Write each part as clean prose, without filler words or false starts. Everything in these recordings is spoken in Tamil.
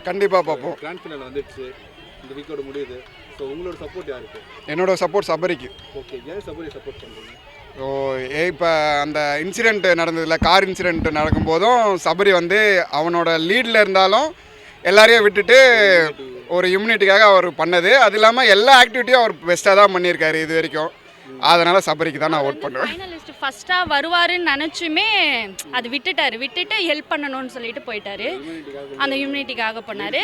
கண்டிப்பாக பார்ப்போம். கிராண்ட் ஃபினால வந்துடுச்சு, இந்த வீக்கோட முடியுது. ஸோ உங்களோட சப்போர்ட் யாருக்கு? என்னோட சப்போர்ட் சபரிக்கு. ஓகே, ஏன் சபரி சப்போர்ட் பண்ணுறீங்க? ஸோ இப்போ அந்த இன்சிடெண்ட் நடந்ததில்ல, கார் இன்சிடெண்ட் நடக்கும்போதும் சபரி வந்து அவனோட லீடில் இருந்தாலும் எல்லாரையும் விட்டுட்டு ஒரு இம்யூனிட்டிக்காக அவர் பண்ணது. அது இல்லாமல் எல்லா ஆக்டிவிட்டியும் அவர் பெஸ்ட்டாக தான் பண்ணியிருக்காரு இது வரைக்கும். அதனால் சபரிக்கு தான் நான் ஓட் பண்ணுவேன். ஃபைனலிஸ்ட் ஃபஸ்ட்டாக வருவாருன்னு நினச்சுமே அது விட்டுட்டு ஹெல்ப் பண்ணணும்னு சொல்லிட்டு போயிட்டாரு. அந்த இம்யூனிட்டிக்காக பண்ணார்.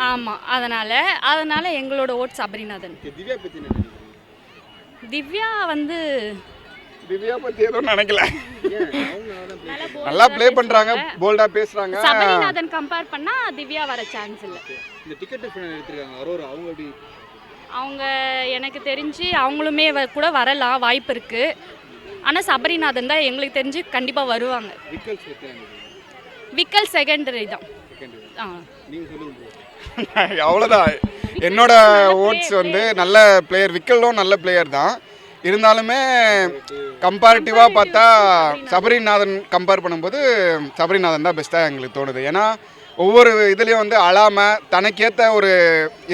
ஆமாம், அதனால் எங்களோட ஓட் சபரிநாதன். திவ்யா பற்றி என்ன நினைக்கிறீங்க? திவ்யா வந்து திவ்யா பற்றி எதுவும் நினைக்கல. நல்லா ப்ளே பண்ணுறாங்க, போல்டாக பேசுகிறாங்க. சபரிநாதன் கம்பேர் பண்ணால் திவ்யா வர சான்ஸ் இல்லை. இந்த டிக்கெட் ஃபைனல் எடுத்துருக்காங்க அரோரா, அவங்க எப்படி? அவங்க எனக்கு தெரிஞ்சு அவங்களுமே கூட வரலாம், வாய்ப்பு இருக்குது. ஆனால் சபரிநாதன் தான் எங்களுக்கு தெரிஞ்சு கண்டிப்பாக வருவாங்க. விக்கல் செகண்டரி தான். அவ்வளோதான். என்னோட ஓட்ஸ் வந்து நல்ல பிளேயர், விக்கலும் நல்ல பிளேயர் தான். இருந்தாலுமே கம்பேரிட்டிவாக பார்த்தா சபரிநாதன் கம்பேர் பண்ணும்போது சபரிநாதன் தான் பெஸ்ட்டாக எங்களுக்கு தோணுது. ஏன்னா ஒவ்வொரு இதுலேயும் வந்து அழாமல் தனக்கேற்ற ஒரு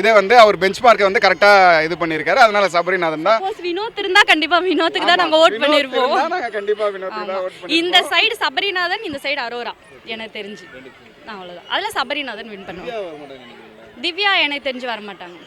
இதை வந்து அவர் பெஞ்ச் மார்க்கை வந்து கரெக்டாக இது பண்ணியிருக்காரு. அதனால சபரிநாதன் தான். வினோத் இருந்தால் கண்டிப்பாக வினோத்துக்கு தான் நாங்கள் ஓட் பண்ணியிருப்போம். நாங்கள் கண்டிப்பாக வினோத்துக்கு தான் ஓட் பண்ணுவோம். இந்த சைடு சபரிநாதன், இந்த சைடு அரோரா எனக்கு தெரிஞ்சு. அவ்வளோதான். அதில் சபரிநாதன் வின் பண்ணுவோம். திவ்யா எனக்கு தெரிஞ்சு வரமாட்டாங்க.